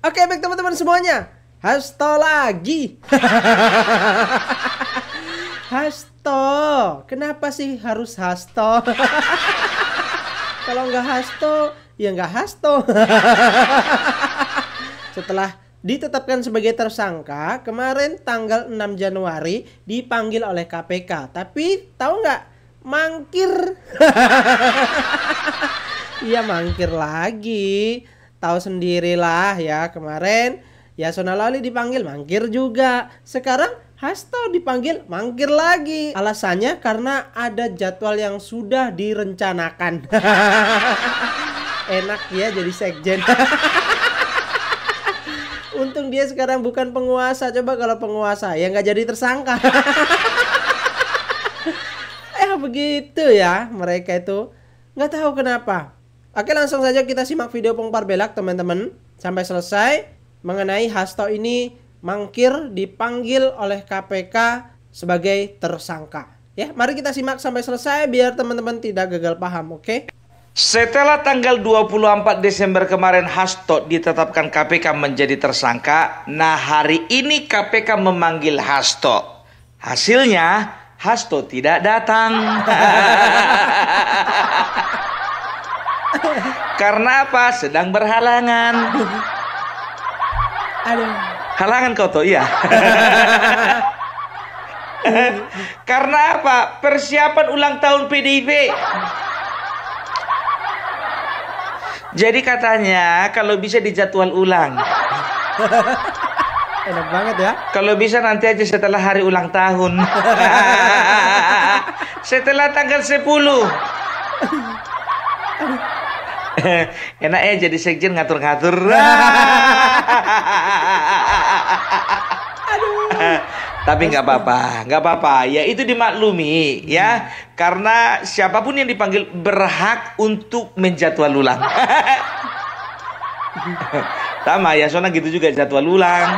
Oke, baik teman-teman semuanya. Hasto lagi. Hasto. Kenapa sih harus hasto? Kalau nggak hasto, ya nggak hasto. Setelah ditetapkan sebagai tersangka, kemarin tanggal 6 Januari dipanggil oleh KPK. Tapi tahu nggak? Mangkir. Iya, mangkir lagi. Tahu sendirilah ya, kemarin Yasona Lawli dipanggil mangkir juga. Sekarang Hasto dipanggil mangkir lagi. Alasannya karena ada jadwal yang sudah direncanakan. Enak ya jadi sekjen. Untung dia sekarang bukan penguasa. Coba kalau penguasa ya nggak jadi tersangka. Begitu ya mereka itu. Nggak tahu kenapa. Oke, langsung saja kita simak video Pong Parbelak teman-teman sampai selesai mengenai Hasto ini mangkir dipanggil oleh KPK sebagai tersangka. Ya, mari kita simak sampai selesai biar teman-teman tidak gagal paham, oke? Setelah tanggal 24 Desember kemarin Hasto ditetapkan KPK menjadi tersangka. Nah, hari ini KPK memanggil Hasto. Hasilnya Hasto tidak datang. Karena apa? Sedang berhalangan. Aduh. Halangan kau toh, iya. Karena apa? Persiapan ulang tahun PDIP. Jadi katanya kalau bisa dijadwal ulang. Enak banget ya. Kalau bisa nanti aja setelah hari ulang tahun. Setelah tanggal 10. Enak ya jadi sekjen ngatur-ngatur. Tapi nggak apa-apa, nggak apa-apa. Ya itu dimaklumi ya, karena siapapun yang dipanggil berhak untuk menjadwal ulang. Sama Yasona gitu juga jadwal ulang.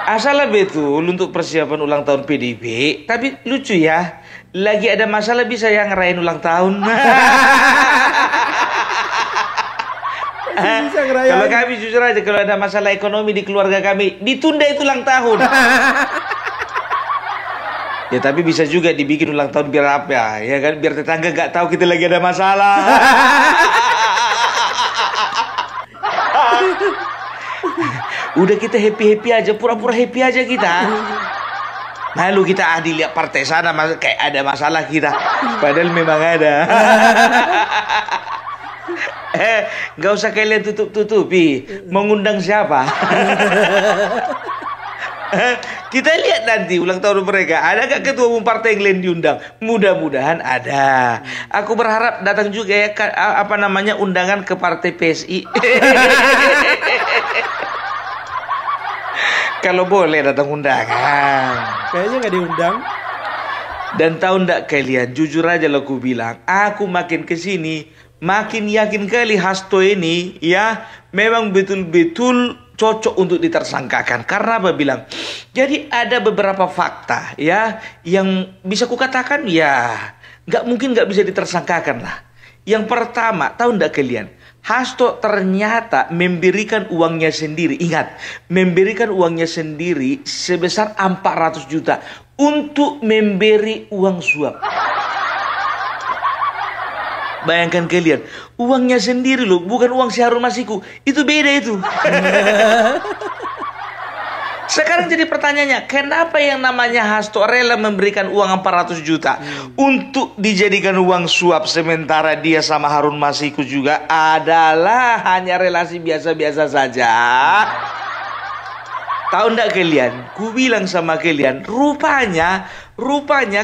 Asal betul untuk persiapan ulang tahun PDIP. Tapi lucu ya, lagi ada masalah bisa yang ngerayain ulang tahun. Kalau kami jujur aja, kalau ada masalah ekonomi di keluarga kami, ditunda itu ulang tahun. Ya tapi bisa juga dibikin ulang tahun biar apa ya kan, biar tetangga gak tahu kita lagi ada masalah. Udah kita happy-happy aja, pura-pura happy aja kita. Lalu kita adil lihat partai sana kayak ada masalah kita, padahal memang ada. Gak usah kalian tutup-tutupi. Mengundang siapa? Kita lihat nanti ulang tahun mereka. Ada gak ketua umum partai yang lain diundang? Mudah-mudahan ada. Aku berharap datang juga ya undangan ke partai PSI. Kalau boleh datang undangan. Kayaknya nggak diundang. Dan tahu ndak kalian, jujur aja lo aku bilang, aku makin kesini makin yakin kali Hasto ini ya memang betul-betul cocok untuk ditersangkakan. Karena apa bilang? Jadi ada beberapa fakta ya yang bisa kukatakan ya nggak mungkin nggak bisa ditersangkakan lah. Yang pertama, tahu ndak kalian? Hasto ternyata memberikan uangnya sendiri. Ingat, memberikan uangnya sendiri sebesar 400 juta untuk memberi uang suap. Bayangkan kalian, uangnya sendiri loh, bukan uang si Harun Masiku. Itu beda itu. Sekarang jadi pertanyaannya, kenapa yang namanya Hasto rela memberikan uang 400 juta untuk dijadikan uang suap, sementara dia sama Harun Masiku juga adalah hanya relasi biasa-biasa saja? Tahu ndak kalian? Ku bilang sama kalian, rupanya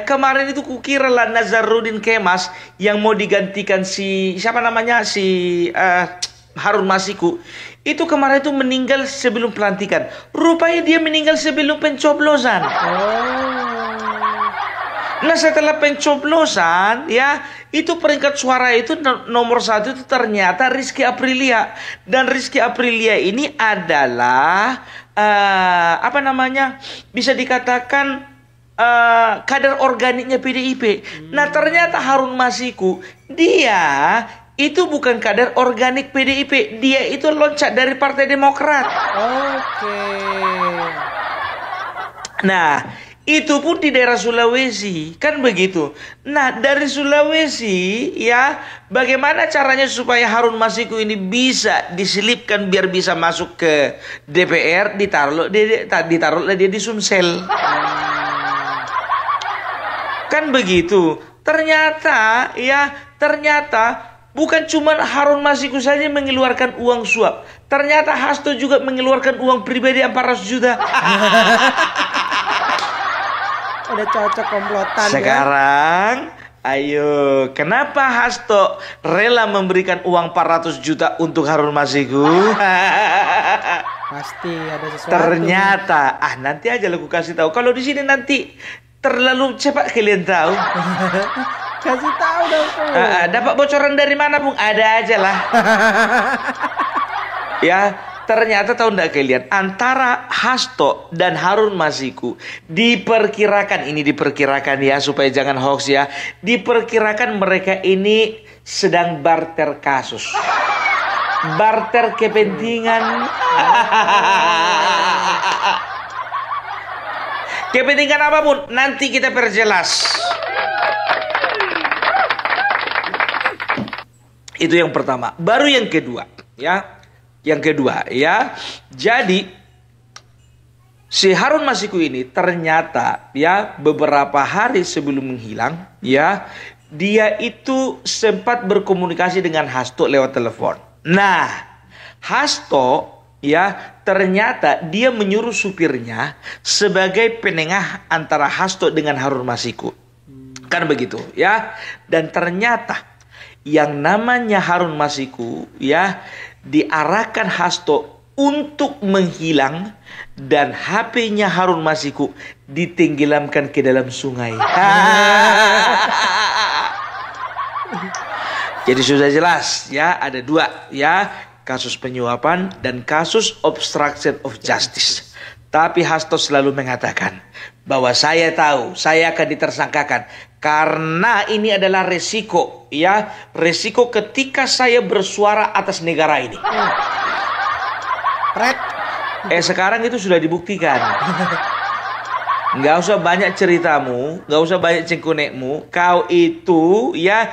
kemarin itu kukira lah Nazarudin Kemas yang mau digantikan si siapa namanya Harun Masiku. Itu kemarin itu meninggal sebelum pelantikan. Rupanya dia meninggal sebelum pencoblosan. Nah setelah pencoblosan ya, itu peringkat suara itu nomor 1 itu ternyata Rizky Aprilia. Dan Rizky Aprilia ini adalah bisa dikatakan kader organiknya PDIP. Nah ternyata Harun Masiku dia itu bukan kader organik PDIP. Dia itu loncat dari Partai Demokrat. Oke. Nah, itu pun di daerah Sulawesi, kan begitu. Nah, dari Sulawesi, ya, bagaimana caranya supaya Harun Masiku ini bisa diselipkan biar bisa masuk ke DPR, ditaruhlah dia di Sumsel. Kan begitu. Ternyata bukan cuma Harun Masiku saja mengeluarkan uang suap. Ternyata Hasto juga mengeluarkan uang pribadi 400 juta. Udah cocok komplotan. Sekarang, ayo, kenapa Hasto rela memberikan uang 400 juta untuk Harun Masiku? Pasti ada sesuatu. Ternyata, nanti aja aku kasih tahu. Kalau di sini nanti terlalu cepat kalian tahu. Kasih tahu dong. Dapat bocoran dari mana, Bung? Ada aja lah. Ya. Ternyata tahu enggak kalian, antara Hasto dan Harun Masiku diperkirakan ya, supaya jangan hoax ya, diperkirakan mereka ini sedang barter kasus, barter kepentingan. Kepentingan apapun nanti kita perjelas. Itu yang pertama. Baru yang kedua ya. Yang kedua ya, jadi si Harun Masiku ini ternyata ya beberapa hari sebelum menghilang ya, dia itu sempat berkomunikasi dengan Hasto lewat telepon. Nah, Hasto ya ternyata dia menyuruh supirnya sebagai penengah antara Hasto dengan Harun Masiku. Kan begitu ya. Dan ternyata yang namanya Harun Masiku ya diarahkan Hasto untuk menghilang dan HP-nya Harun Masiku ditenggelamkan ke dalam sungai. Jadi sudah jelas ya, ada dua ya, kasus penyuapan dan kasus obstruction of justice. Tapi Hasto selalu mengatakan bahwa saya tahu saya akan ditersangkakan karena ini adalah resiko ya, resiko ketika saya bersuara atas negara ini. Sekarang itu sudah dibuktikan. Nggak usah banyak ceritamu, nggak usah banyak cengkunekmu. Kau itu ya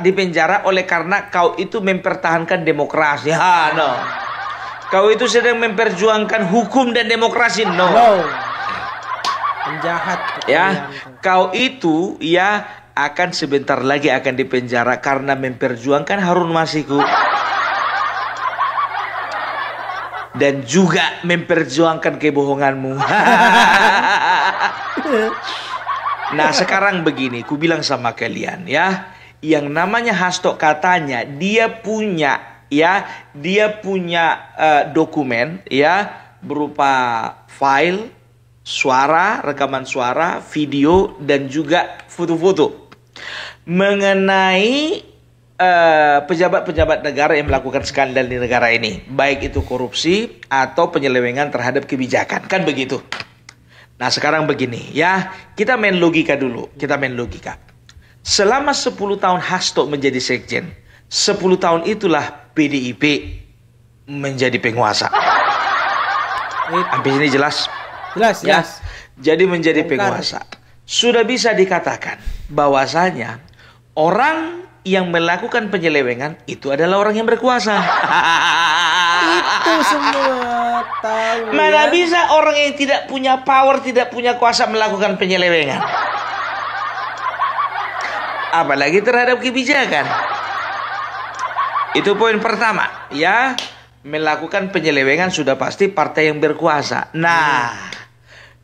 dipenjara oleh karena kau itu mempertahankan demokrasi. No. Kau itu sedang memperjuangkan hukum dan demokrasi. No. Penjahat. Ya, kau itu ya akan sebentar lagi akan dipenjara karena memperjuangkan Harun Masiku dan juga memperjuangkan kebohonganmu. Nah, sekarang begini, ku bilang sama kalian ya, yang namanya Hasto katanya dia punya dokumen ya berupa file suara, rekaman suara, video, dan juga foto-foto mengenai pejabat-pejabat negara yang melakukan skandal di negara ini, baik itu korupsi atau penyelewengan terhadap kebijakan, kan begitu. Nah, sekarang begini ya, kita main logika dulu, selama 10 tahun Hasto menjadi sekjen, 10 tahun itulah PDIP menjadi penguasa. Sampai sini jelas? Jelas. Ya, jadi menjadi penguasa. Sudah bisa dikatakan bahwasanya orang yang melakukan penyelewengan itu adalah orang yang berkuasa. Itu semua tahu. Mana bisa orang yang tidak punya power, tidak punya kuasa melakukan penyelewengan? Apalagi terhadap kebijakan. Itu poin pertama ya. Melakukan penyelewengan sudah pasti partai yang berkuasa. Nah,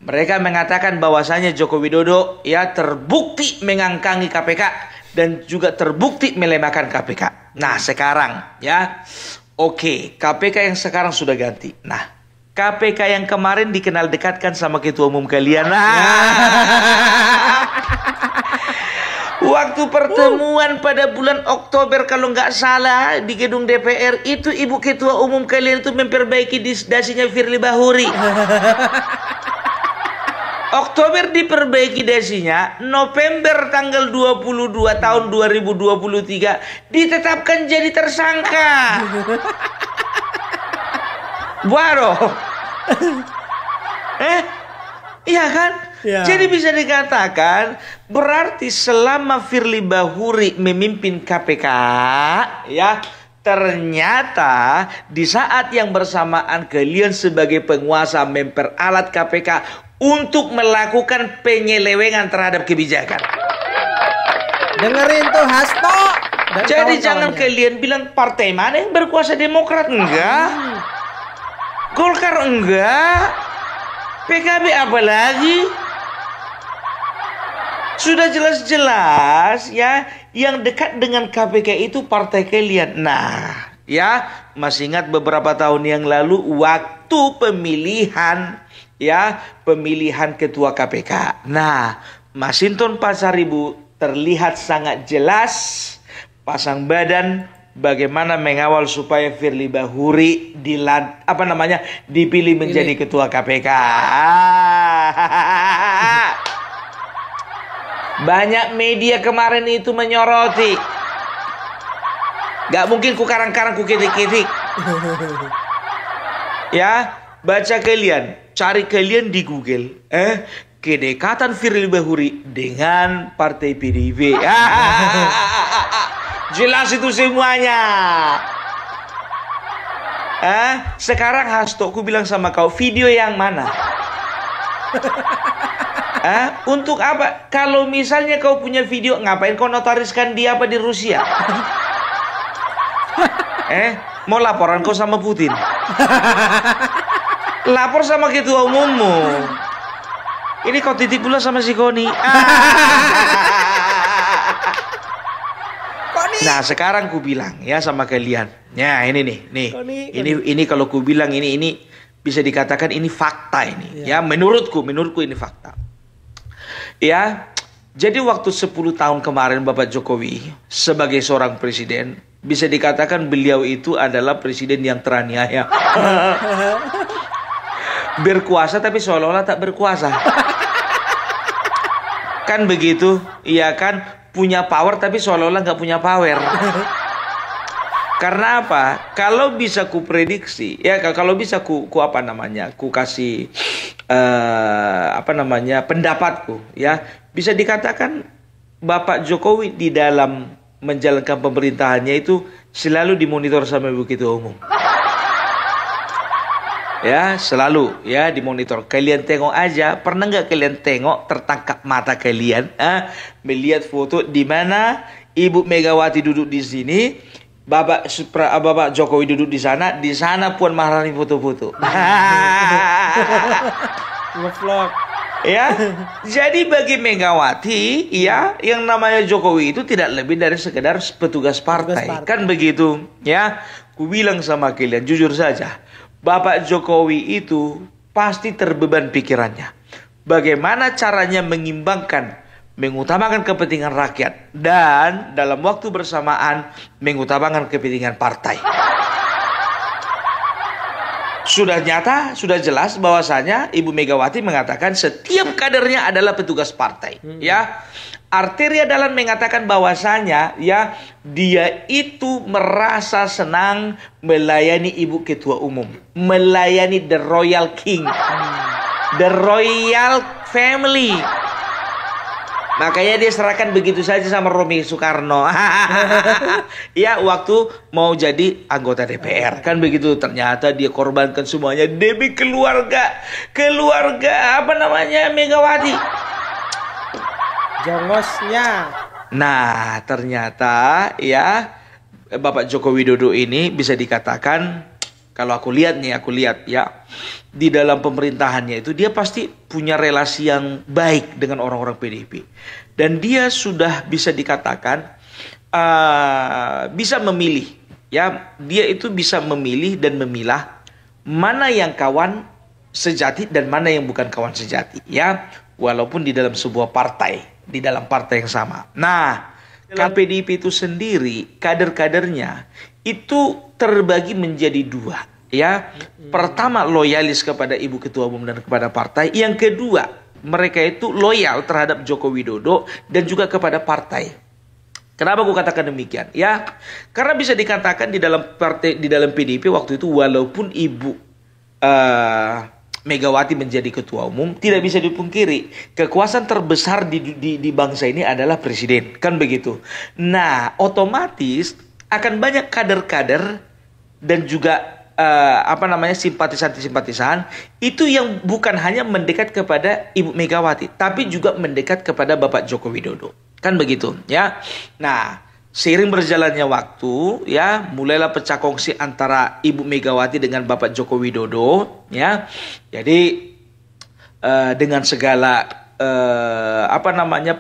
mereka mengatakan bahwasanya Joko Widodo ya terbukti mengangkangi KPK dan juga terbukti melemahkan KPK. Nah, sekarang ya, oke, KPK yang sekarang sudah ganti. Nah, KPK yang kemarin dikenal dekatkan sama ketua umum kalian. Waktu pertemuan pada bulan Oktober kalau nggak salah di gedung DPR itu, ibu ketua umum kalian itu memperbaiki dasinya Firly Bahuri. Oktober diperbaiki dasinya, November tanggal 22 tahun 2023 ditetapkan jadi tersangka. Baru. Iya kan? Ya. Jadi bisa dikatakan berarti selama Firly Bahuri memimpin KPK, ya, ternyata di saat yang bersamaan kalian sebagai penguasa memperalat KPK untuk melakukan penyelewengan terhadap kebijakan. Dengerin tuh Hasto. Dan Jadi jangan kawan-kawannya. kalian bilang partai mana yang berkuasa, Demokrat enggak, Golkar enggak, PKB apalagi. Sudah jelas-jelas ya, yang dekat dengan KPK itu partai kalian. Nah, ya, masih ingat beberapa tahun yang lalu waktu pemilihan, ya, pemilihan ketua KPK. Nah, Masinton Pasaribu terlihat sangat jelas pasang badan bagaimana mengawal supaya Firly Bahuri dipilih menjadi ketua KPK. Banyak media kemarin itu menyoroti. Gak mungkin ku karang-karang ku kitik-kitik. Ya, baca kalian, cari kalian di Google, kedekatan Firly Bahuri dengan partai PDIP. Jelas itu semuanya. Sekarang Hasto, ku bilang sama kau, video yang mana? Untuk apa? Kalau misalnya kau punya video, ngapain kau notariskan dia apa di Rusia? Mau laporan kau sama Putin? Lapor sama ketua umummu. Ini kau titip pula sama si Koni. Nah, sekarang ku bilang ya sama kalian. Ya, ini nih. Ini kalau ku bilang ini bisa dikatakan ini fakta ini. Ya, menurutku ini fakta. Ya, jadi waktu 10 tahun kemarin Bapak Jokowi sebagai seorang presiden, bisa dikatakan beliau itu adalah presiden yang teraniaya. Berkuasa tapi seolah-olah tak berkuasa. Kan begitu? Iya kan? Punya power tapi seolah-olah nggak punya power. Karena apa? Kalau bisa ku prediksi, ya kalau bisa ku kasih pendapatku, ya, bisa dikatakan Bapak Jokowi di dalam menjalankan pemerintahannya itu selalu dimonitor sama Ibu Ketua Umum. Ya, selalu ya dimonitor. Kalian tengok aja, pernah nggak kalian tengok tertangkap mata kalian melihat foto di mana Ibu Megawati duduk di sini, Bapak Jokowi duduk di sana Puan Maharani foto-foto. Ngevlog. Ya, jadi bagi Megawati, ya, yang namanya Jokowi itu tidak lebih dari sekedar petugas partai. Kan begitu, ya. Ku bilang sama kalian, jujur saja, Bapak Jokowi itu pasti terbeban pikirannya. Bagaimana caranya mengutamakan kepentingan rakyat dan dalam waktu bersamaan mengutamakan kepentingan partai. Sudah nyata, sudah jelas bahwasanya Ibu Megawati mengatakan setiap kadernya adalah petugas partai. Ya, Arteria Dahlan mengatakan bahwasanya ya dia itu merasa senang melayani Ibu Ketua Umum, melayani the Royal King, the Royal Family. Makanya dia serahkan begitu saja sama Romi Soekarno. Ya, waktu mau jadi anggota DPR. Kan begitu, ternyata dia korbankan semuanya demi keluarga Megawati. Jongosnya. Nah, ternyata ya Bapak Joko Widodo ini bisa dikatakan, kalau aku lihat ya, di dalam pemerintahannya itu dia pasti punya relasi yang baik dengan orang-orang PDIP. Dan dia sudah bisa dikatakan bisa memilih, ya, dia itu bisa memilih dan memilah mana yang kawan sejati dan mana yang bukan kawan sejati, ya, walaupun di dalam sebuah partai, di dalam partai yang sama. Nah, dalam PDIP itu sendiri kader-kadernya itu terbagi menjadi dua. Ya, pertama loyalis kepada Ibu Ketua Umum dan kepada partai. Yang kedua, mereka itu loyal terhadap Joko Widodo dan juga kepada partai. Kenapa aku katakan demikian? Ya, karena bisa dikatakan di dalam partai, di dalam PDIP waktu itu, walaupun Ibu Megawati menjadi ketua umum, tidak bisa dipungkiri kekuasaan terbesar di bangsa ini adalah presiden, kan begitu. Nah, otomatis akan banyak kader-kader dan juga simpatisan-simpatisan itu yang bukan hanya mendekat kepada Ibu Megawati, tapi juga mendekat kepada Bapak Joko Widodo, kan begitu ya. Nah, seiring berjalannya waktu, ya, mulailah pecah kongsi antara Ibu Megawati dengan Bapak Joko Widodo, ya. Jadi dengan segala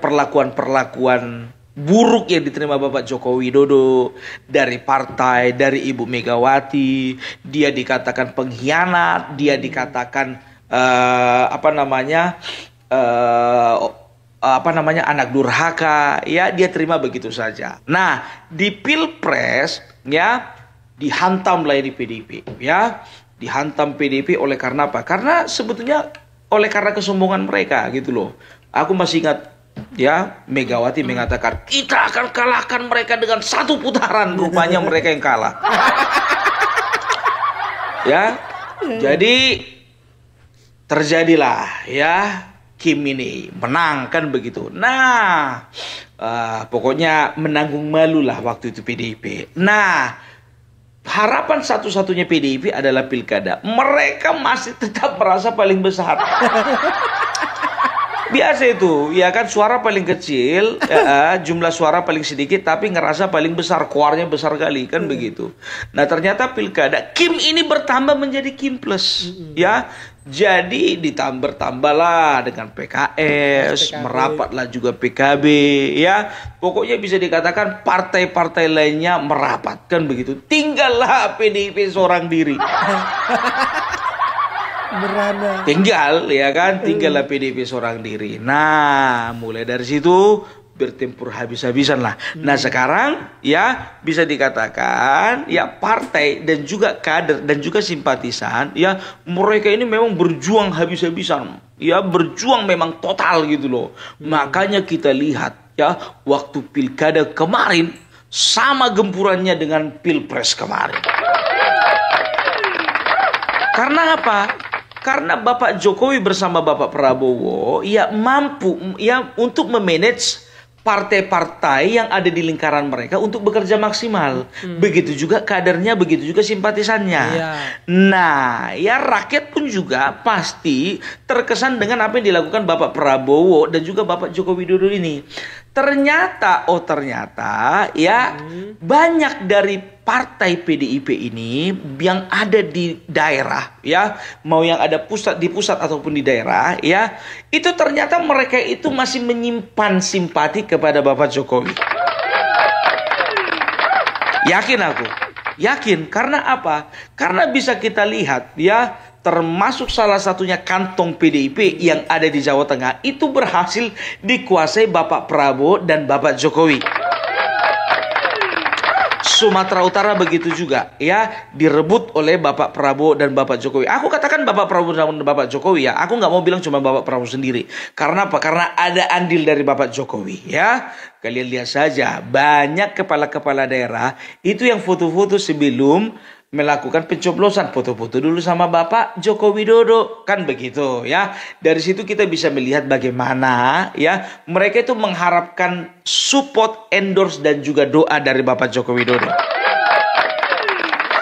perlakuan-perlakuan buruk yang diterima Bapak Joko Widodo dari partai, dari Ibu Megawati, dia dikatakan pengkhianat, dia dikatakan anak durhaka, ya, dia terima begitu saja. Nah, di Pilpres, ya, dihantamlah ini PDIP, ya, dihantam PDIP oleh karena apa? Karena sebetulnya karena kesombongan mereka, gitu loh. Aku masih ingat, ya, Megawati mengatakan kita akan kalahkan mereka dengan 1 putaran. Rupanya mereka yang kalah. Ya, jadi terjadilah, ya, Kim ini menang, kan begitu. Nah, pokoknya menanggung malu lah waktu itu PDIP. Nah, harapan satu-satunya PDIP adalah pilkada. Mereka masih tetap merasa paling besar. Biasa itu, ya kan, suara paling kecil, jumlah suara paling sedikit, tapi ngerasa paling besar, keluarnya besar kali, kan begitu. Nah, ternyata pilkada Kim ini bertambah menjadi Kim plus, ya. Jadi ditambah-tambahlah dengan PKS, merapatlah juga PKB, ya. Pokoknya bisa dikatakan partai-partai lainnya merapat, kan begitu. Tinggallah PDIP seorang diri. Berana. Tinggallah PDIP seorang diri. Nah, mulai dari situ bertempur habis-habisan lah. Nah, sekarang, ya, bisa dikatakan, ya, partai dan juga kader dan juga simpatisan, ya, mereka ini memang berjuang habis-habisan, ya, berjuang memang total gitu loh. Makanya kita lihat, ya, waktu pilkada kemarin sama gempurannya dengan pilpres kemarin. Karena apa? Karena Bapak Jokowi bersama Bapak Prabowo, ya, mampu, ya, untuk memanage partai-partai yang ada di lingkaran mereka untuk bekerja maksimal. Begitu juga kadernya, begitu juga simpatisannya. Nah, ya, rakyat pun juga pasti terkesan dengan apa yang dilakukan Bapak Prabowo dan juga Bapak Joko Widodo ini. Ternyata, ya, banyak dari partai PDIP ini yang ada di daerah, ya, mau yang ada di pusat ataupun di daerah, ya, itu ternyata mereka itu masih menyimpan simpati kepada Bapak Jokowi. Yakin, karena apa? Karena bisa kita lihat, ya, termasuk salah satunya kantong PDIP yang ada di Jawa Tengah itu berhasil dikuasai Bapak Prabowo dan Bapak Jokowi. Sumatera Utara begitu juga, ya, direbut oleh Bapak Prabowo dan Bapak Jokowi. Aku katakan Bapak Prabowo dan Bapak Jokowi, ya. Aku nggak mau bilang cuma Bapak Prabowo sendiri. Karena apa? Karena ada andil dari Bapak Jokowi, ya. Kalian lihat saja, banyak kepala-kepala daerah itu yang foto-foto sebelum melakukan pencoblosan, foto-foto dulu sama Bapak Joko Widodo, kan begitu, ya. Dari situ kita bisa melihat bagaimana, ya, mereka itu mengharapkan support, endorse dan juga doa dari Bapak Joko Widodo.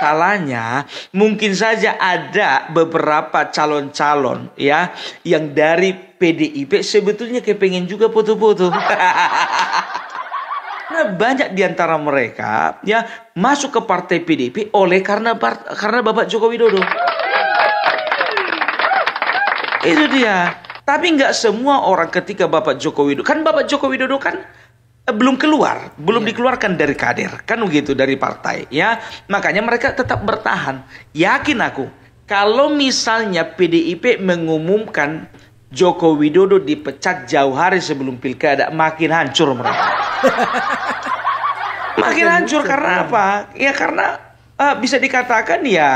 Salahnya mungkin saja ada beberapa calon-calon, ya, yang dari PDIP sebetulnya kepengen juga foto-foto. Nah, banyak di antara mereka, ya, masuk ke partai PDIP karena Bapak Joko Widodo. Itu dia. Tapi nggak semua orang ketika Bapak Joko Widodo, kan Bapak Joko Widodo kan belum dikeluarkan dari kader, kan begitu, dari partai, ya. Makanya mereka tetap bertahan. Yakin aku, kalau misalnya PDIP mengumumkan Joko Widodo dipecat jauh hari sebelum pilkada, makin hancur mereka. Makin hancur karena apa? Ya karena bisa dikatakan ya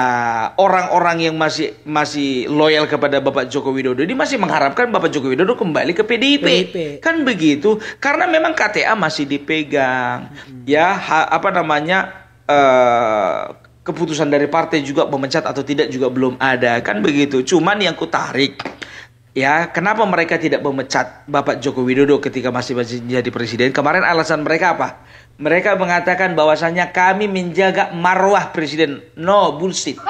orang-orang yang masih loyal kepada Bapak Joko Widodo ini masih mengharapkan Bapak Joko Widodo kembali ke PDIP. Kan begitu, karena memang KTA masih dipegang. Ya, keputusan dari partai juga memecat atau tidak juga belum ada, kan begitu. Cuman yang kutarik, ya, kenapa mereka tidak memecat Bapak Joko Widodo ketika masih jadi presiden? Kemarin alasan mereka apa? Mereka mengatakan bahwasannya kami menjaga marwah presiden. No, bullshit.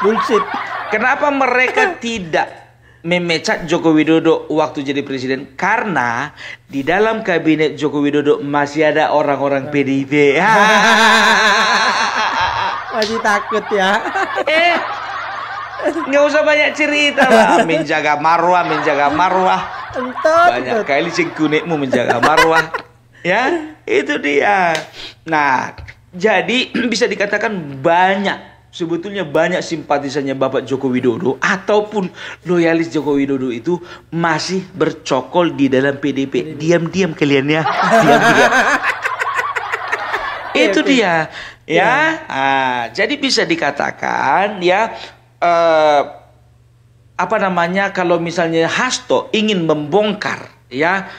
Bullshit. Kenapa mereka tidak memecat Joko Widodo waktu jadi presiden? Karena di dalam kabinet Joko Widodo masih ada orang-orang PDIP. Masih takut ya. Nggak usah banyak cerita lah. Menjaga marwah. Banyak kali cengkunekmu menjaga marwah. Ya, itu dia. Nah, jadi bisa dikatakan sebetulnya banyak simpatisannya Bapak Joko Widodo ataupun loyalis Joko Widodo itu masih bercokol di dalam PDIP. Diam-diam kalian ya. Diam-diam. Itu dia. Ya, jadi bisa dikatakan ya, kalau misalnya Hasto ingin membongkar ya,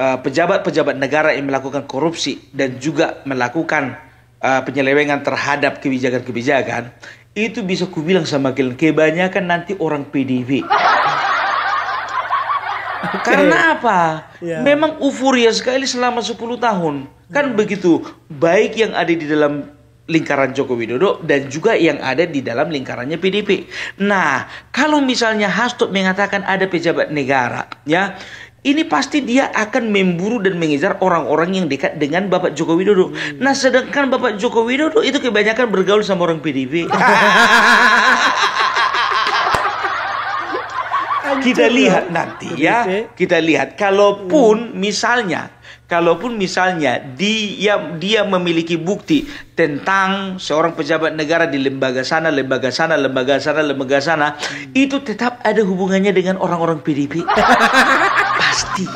pejabat-pejabat negara yang melakukan korupsi dan juga melakukan penyelewengan terhadap kebijakan-kebijakan, itu bisa kubilang sama kalian, kebanyakan nanti orang PDIP. Karena apa? Memang euforia sekali selama 10 tahun. Kan begitu, baik yang ada di dalam lingkaran Joko Widodo dan juga yang ada di dalam lingkarannya PDIP. Nah, kalau misalnya Hasto mengatakan ada pejabat negara, ya, ini pasti dia akan memburu dan mengejar orang-orang yang dekat dengan Bapak Joko Widodo. Nah, sedangkan Bapak Joko Widodo itu kebanyakan bergaul sama orang PDIP. Kita lihat nanti ya, kita lihat kalaupun misalnya dia memiliki bukti tentang seorang pejabat negara di lembaga sana, itu tetap ada hubungannya dengan orang-orang PDIP. Pasti.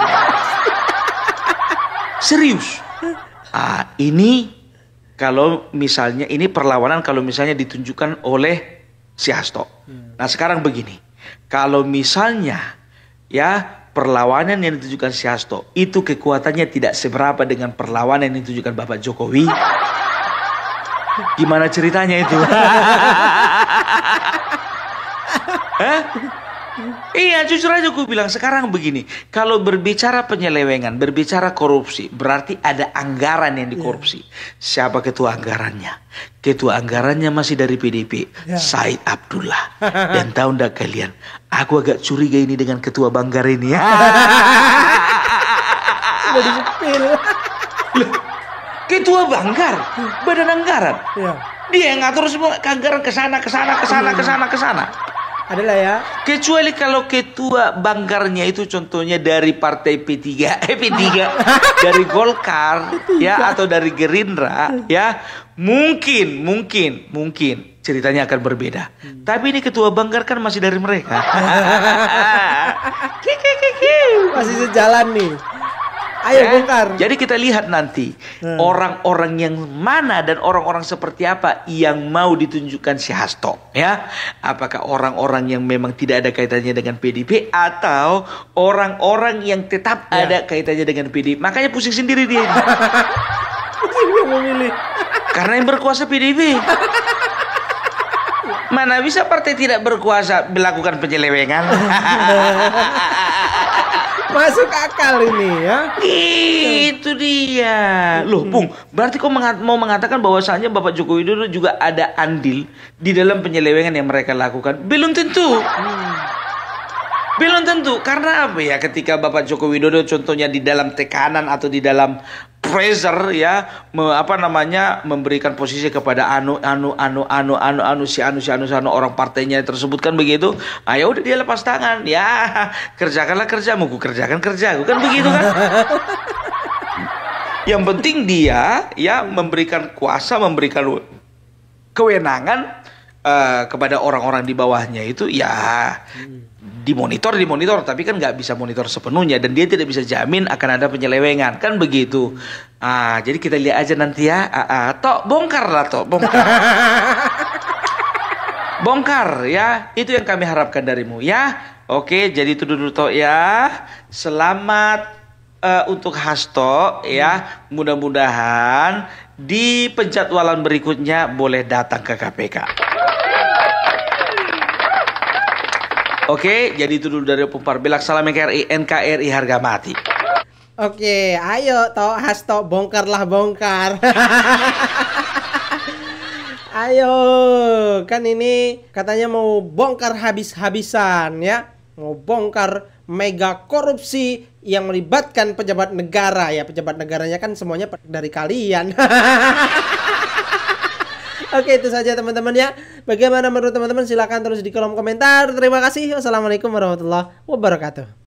Serius. Ini kalau misalnya ini perlawanan kalau misalnya ditunjukkan oleh si Hasto. Nah, sekarang begini. Kalau misalnya ya perlawanan yang ditunjukkan si Hasto itu kekuatannya tidak seberapa dengan perlawanan yang ditunjukkan Bapak Jokowi, gimana ceritanya itu? Iya, jujur aja gue bilang sekarang begini. Kalau berbicara penyelewengan, berbicara korupsi, berarti ada anggaran yang dikorupsi. Siapa ketua anggarannya? Ketua anggarannya masih dari PDIP, Said Abdullah. Dan tahu ndak kalian, aku agak curiga ini dengan ketua Banggar ini ya. Sudah disepil. Ketua Banggar, badan anggaran. Dia yang ngatur semua anggaran ke sana. Adalah ya. Kecuali kalau ketua Banggarnya itu contohnya dari partai P3, dari Golkar ya atau dari Gerindra ya, mungkin ceritanya akan berbeda. Tapi ini ketua Banggar kan masih dari mereka. Masih sejalan nih. Ayo bongkar. Jadi kita lihat nanti orang-orang yang mana dan orang-orang seperti apa yang mau ditunjukkan si Hasto ya. Apakah orang-orang yang memang tidak ada kaitannya dengan PDIP atau orang-orang yang tetap ada kaitannya dengan PDIP. Makanya pusing sendiri dia. Dia memilih. Karena yang berkuasa PDIP. Mana bisa partai tidak berkuasa melakukan penyelewengan? Masuk akal ini ya. Itu dia. Loh, Bung, berarti kau mau mengatakan bahwasanya Bapak Joko Widodo juga ada andil di dalam penyelewengan yang mereka lakukan? Belum tentu. Belum tentu. Karena apa ya, ketika Bapak Joko Widodo contohnya di dalam tekanan atau di dalam pressure ya, memberikan posisi kepada si anu orang partainya tersebut kan begitu. Ya udah dia lepas tangan. Ya, kerjakanlah kerjamu, ku kerjakan kerjaku kan begitu kan. Yang penting dia ya memberikan kuasa, memberikan kewenangan kepada orang-orang di bawahnya itu ya dimonitor, tapi kan nggak bisa monitor sepenuhnya dan dia tidak bisa jamin akan ada penyelewengan, kan begitu. Jadi kita lihat aja nanti ya. Tok bongkar lah, Tok bongkar. Bongkar ya, itu yang kami harapkan darimu ya. Oke, jadi itu dulu Tok ya. Selamat untuk Hasto ya. Mudah-mudahan di penjadwalan berikutnya boleh datang ke KPK. Oke, jadi itu dulu dari Opung Parbelak. Salam NKRI, NKRI harga mati. Oke, ayo Tok Hasto, bongkarlah bongkar. Ayo, kan ini katanya mau bongkar habis-habisan ya. Mau bongkar mega korupsi yang melibatkan pejabat negara ya. Pejabat negaranya kan semuanya dari kalian. Oke, itu saja teman-teman ya. Bagaimana menurut teman-teman? Silahkan tulis di kolom komentar. Terima kasih. Wassalamualaikum warahmatullahi wabarakatuh.